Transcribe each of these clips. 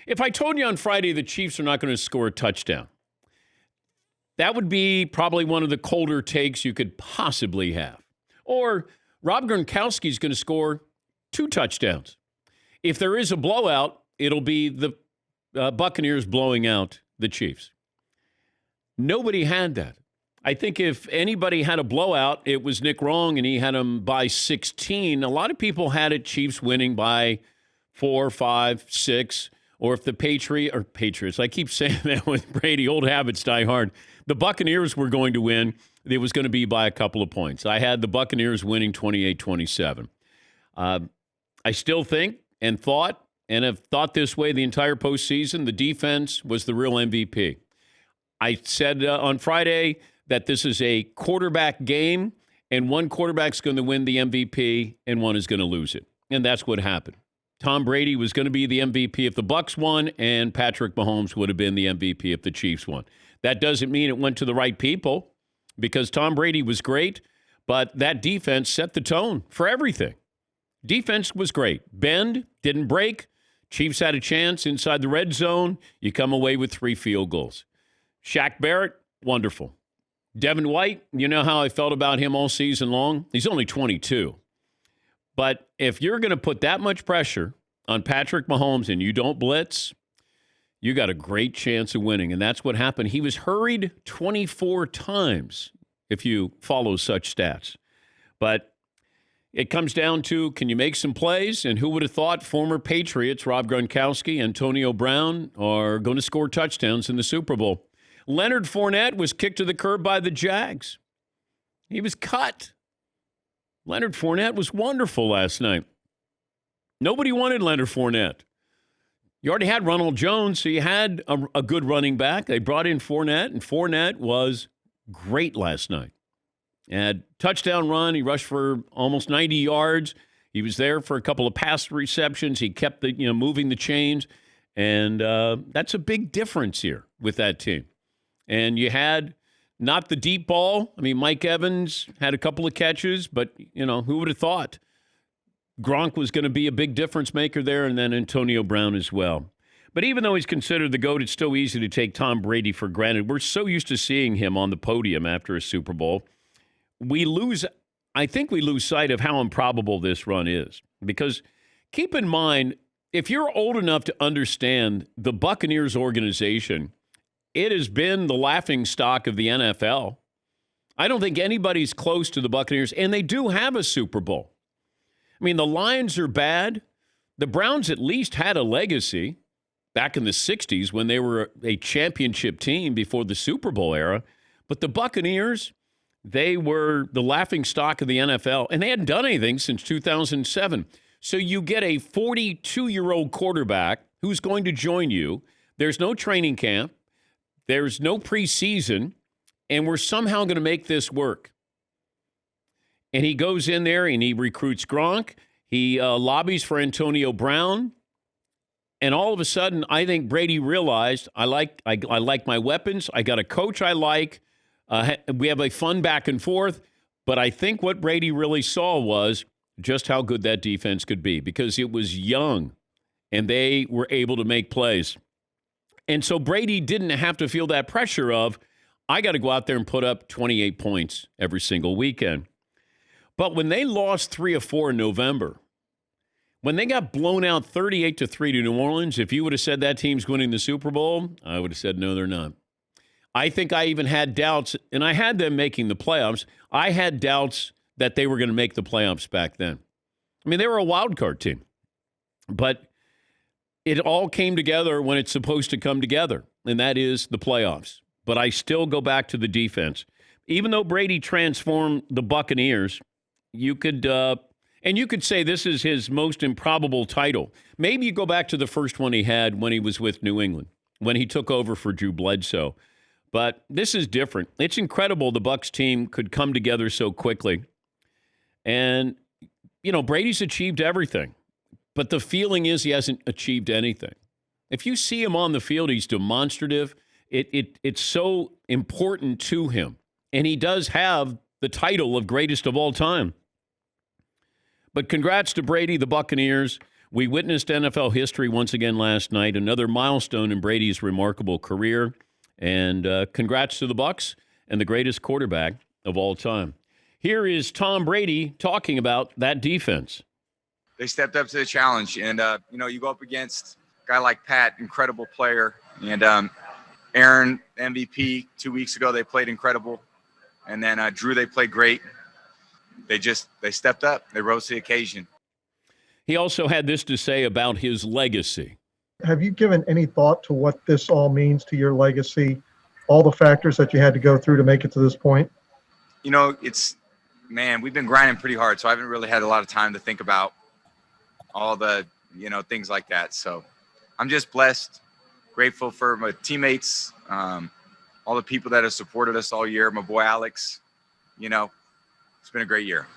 If I told you on Friday the Chiefs are not going to score a touchdown, that would be probably one of the colder takes you could possibly have. Or Rob Gronkowski is going to score 2 touchdowns. If there is a blowout, it'll be the Buccaneers blowing out the Chiefs. Nobody had that. I think if anybody had a blowout, it was Nick Wrong, and he had them by 16. A lot of people had it Chiefs winning by 4, 5, 6. Or if the Patriots, I keep saying that with Brady, old habits die hard. The Buccaneers were going to win. It was going to be by a couple of points. I had the Buccaneers winning 28-27. I still think and have thought this way the entire postseason, the defense was the real MVP. I said on Friday that this is a quarterback game, and one quarterback's going to win the MVP, and one is going to lose it. And that's what happened. Tom Brady was going to be the MVP if the Bucs won, and Patrick Mahomes would have been the MVP if the Chiefs won. That doesn't mean it went to the right people, because Tom Brady was great, but that defense set the tone for everything. Defense was great. Bend, didn't break. Chiefs had a chance inside the red zone. You come away with 3 field goals. Shaq Barrett, wonderful. Devin White, you know how I felt about him all season long? He's only 22. But if you're going to put that much pressure on Patrick Mahomes and you don't blitz, you got a great chance of winning. And that's what happened. He was hurried 24 times, if you follow such stats. But it comes down to, can you make some plays? And who would have thought former Patriots, Rob Gronkowski, Antonio Brown, are going to score touchdowns in the Super Bowl? Leonard Fournette was kicked to the curb by the Jags. He was cut. Leonard Fournette was wonderful last night. Nobody wanted Leonard Fournette. You already had Ronald Jones, so you had a good running back. They brought in Fournette, and Fournette was great last night. Had touchdown run. He rushed for almost 90 yards. He was there for a couple of pass receptions. He kept moving the chains, and that's a big difference here with that team. And you had not the deep ball. I mean, Mike Evans had a couple of catches, but, who would have thought Gronk was going to be a big difference maker there, and then Antonio Brown as well. But even though he's considered the GOAT, it's still easy to take Tom Brady for granted. We're so used to seeing him on the podium after a Super Bowl. I think we lose sight of how improbable this run is. Because keep in mind, if you're old enough to understand the Buccaneers organization, it has been the laughingstock of the NFL. I don't think anybody's close to the Buccaneers, and they do have a Super Bowl. I mean, the Lions are bad. The Browns at least had a legacy back in the 60s when they were a championship team before the Super Bowl era. But the Buccaneers, they were the laughingstock of the NFL, and they hadn't done anything since 2007. So you get a 42-year-old quarterback who's going to join you. There's no training camp. There's no preseason, and we're somehow going to make this work. And he goes in there and he recruits Gronk. He lobbies for Antonio Brown. And all of a sudden, I think Brady realized, I like my weapons. I got a coach I like. We have a fun back and forth. But I think what Brady really saw was just how good that defense could be, because it was young and they were able to make plays. And so Brady didn't have to feel that pressure of, I got to go out there and put up 28 points every single weekend. But when they lost 3 or 4 in November, when they got blown out 38-3 to New Orleans, if you would have said that team's winning the Super Bowl, I would have said, no, they're not. I think I even had doubts, and I had them making the playoffs. I had doubts that they were going to make the playoffs back then. I mean, they were a wild card team. But it all came together when it's supposed to come together, and that is the playoffs. But I still go back to the defense. Even though Brady transformed the Buccaneers, you could say this is his most improbable title. Maybe you go back to the first one he had when he was with New England, when he took over for Drew Bledsoe. But this is different. It's incredible the Bucs team could come together so quickly. And, Brady's achieved everything. But the feeling is he hasn't achieved anything. If you see him on the field, he's demonstrative. It's so important to him. And he does have the title of greatest of all time. But congrats to Brady, the Buccaneers. We witnessed NFL history once again last night, another milestone in Brady's remarkable career. And congrats to the Bucs and the greatest quarterback of all time. Here is Tom Brady talking about that defense. They stepped up to the challenge. And, you go up against a guy like Pat, incredible player. And Aaron, MVP, 2 weeks ago, they played incredible. And then Drew, they played great. They stepped up. They rose to the occasion. He also had this to say about his legacy. Have you given any thought to what this all means to your legacy, all the factors that you had to go through to make it to this point? We've been grinding pretty hard, so I haven't really had a lot of time to think about all the, things like that. So I'm just blessed, grateful for my teammates, all the people that have supported us all year, my boy Alex. It's been a great year.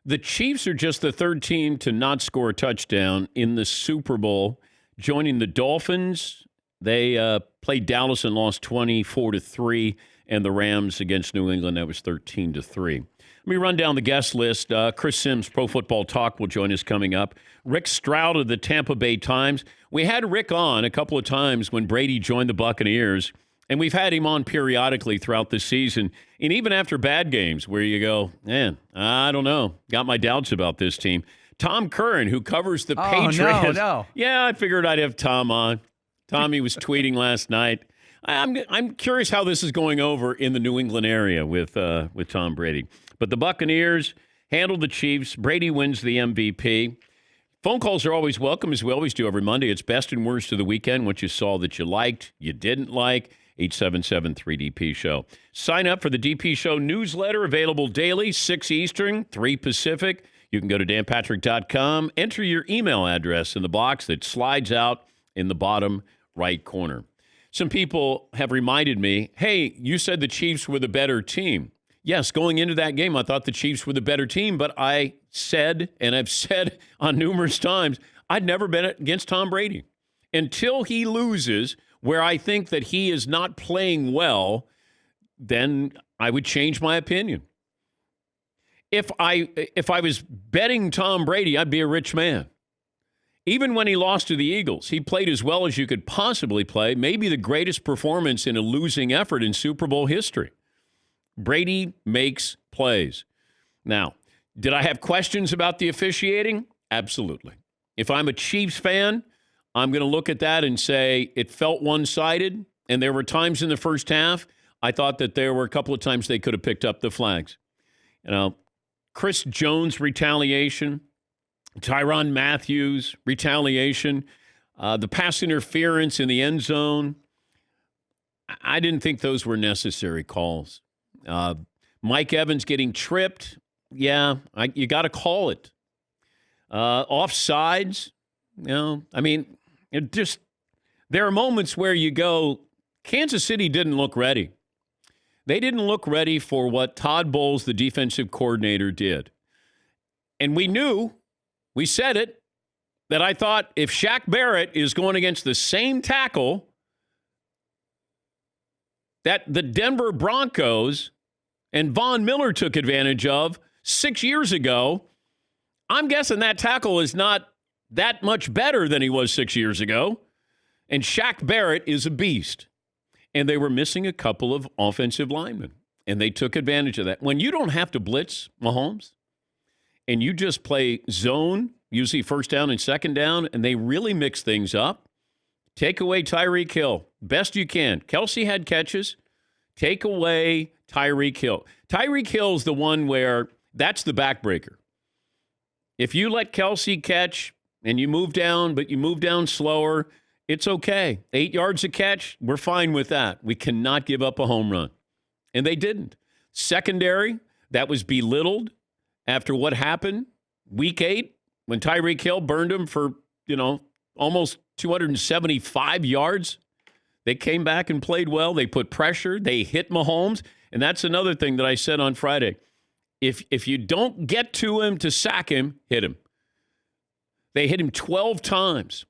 The Chiefs are just the third team to not score a touchdown in the Super Bowl, joining the Dolphins. They played Dallas and lost 24-3, and the Rams against New England, that was 13-3. Let me run down the guest list. Chris Sims, Pro Football Talk, will join us coming up. Rick Stroud of the Tampa Bay Times. We had Rick on a couple of times when Brady joined the Buccaneers, and we've had him on periodically throughout the season. And even after bad games where you go, man, I don't know. Got my doubts about this team. Tom Curran, who covers the Patriots. No. Yeah, I figured I'd have Tom on. Tommy was tweeting last night. I'm curious how this is going over in the New England area with Tom Brady. But the Buccaneers handled the Chiefs. Brady wins the MVP. Phone calls are always welcome, as we always do every Monday. It's best and worst of the weekend, what you saw that you liked, you didn't like. 877-3DP-SHOW. Sign up for the DP Show newsletter, available daily, 6 Eastern, 3 Pacific. You can go to danpatrick.com, enter your email address in the box that slides out in the bottom right corner. Some people have reminded me, hey, you said the Chiefs were the better team. Yes, going into that game, I thought the Chiefs were the better team, but I said, and I've said on numerous times, I'd never bet against Tom Brady. Until he loses, where I think that he is not playing well, then I would change my opinion. If I was betting Tom Brady, I'd be a rich man. Even when he lost to the Eagles, he played as well as you could possibly play, maybe the greatest performance in a losing effort in Super Bowl history. Brady makes plays. Now, did I have questions about the officiating? Absolutely. If I'm a Chiefs fan, I'm going to look at that and say it felt one-sided, and there were times in the first half I thought that there were a couple of times they could have picked up the flags. Chris Jones retaliation, Tyrann Mathieu retaliation, the pass interference in the end zone. I didn't think those were necessary calls. Mike Evans getting tripped, you got to call it. Offsides, there are moments where you go, Kansas City didn't look ready. They didn't look ready for what Todd Bowles, the defensive coordinator, did. And we said it, that I thought if Shaq Barrett is going against the same tackle that the Denver Broncos and Von Miller took advantage of 6 years ago, I'm guessing that tackle is not that much better than he was 6 years ago. And Shaq Barrett is a beast. And they were missing a couple of offensive linemen. And they took advantage of that. When you don't have to blitz Mahomes, and you just play zone, usually first down and second down, and they really mix things up, take away Tyreek Hill. Best you can. Kelsey had catches. Take away Tyreek Hill. Tyreek Hill's the one where that's the backbreaker. If you let Kelsey catch and you move down, but you move down slower, it's okay. 8 yards a catch, we're fine with that. We cannot give up a home run. And they didn't. Secondary, that was belittled after what happened week 8 when Tyreek Hill burned him for, almost 275 yards. They came back and played well. They put pressure. They hit Mahomes. And that's another thing that I said on Friday. If you don't get to him to sack him, hit him. They hit him 12 times.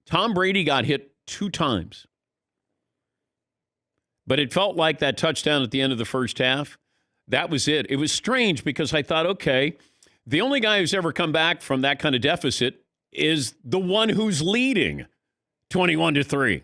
Tom Brady got hit 2 times. But it felt like that touchdown at the end of the first half, that was it. It was strange because I thought, okay, The only guy who's ever come back from that kind of deficit is the one who's leading 21-3.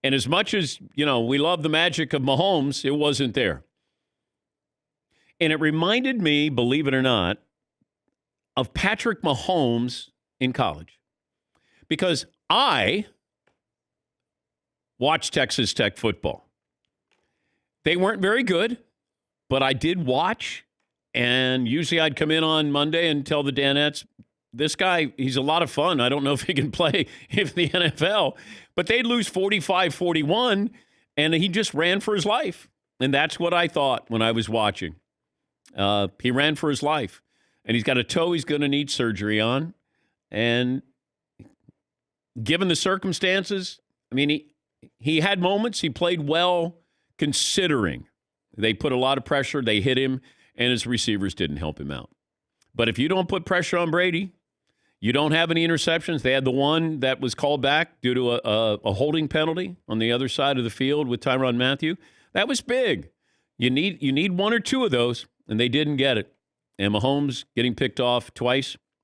And as much as, we love the magic of Mahomes, it wasn't there. And it reminded me, believe it or not, of Patrick Mahomes in college. Because I watched Texas Tech football. They weren't very good, but I did watch. And usually I'd come in on Monday and tell the Danettes, this guy, he's a lot of fun. I don't know if he can play in the NFL. But they'd lose 45-41, and he just ran for his life. And that's what I thought when I was watching. He ran for his life. And he's got a toe he's going to need surgery on. And given the circumstances, I mean, he had moments. He played well considering. They put a lot of pressure. They hit him, and his receivers didn't help him out. But if you don't put pressure on Brady, you don't have any interceptions. They had the one that was called back due to a holding penalty on the other side of the field with Tyrann Mathieu. That was big. You need one or two of those, and they didn't get it. And Mahomes getting picked off twice,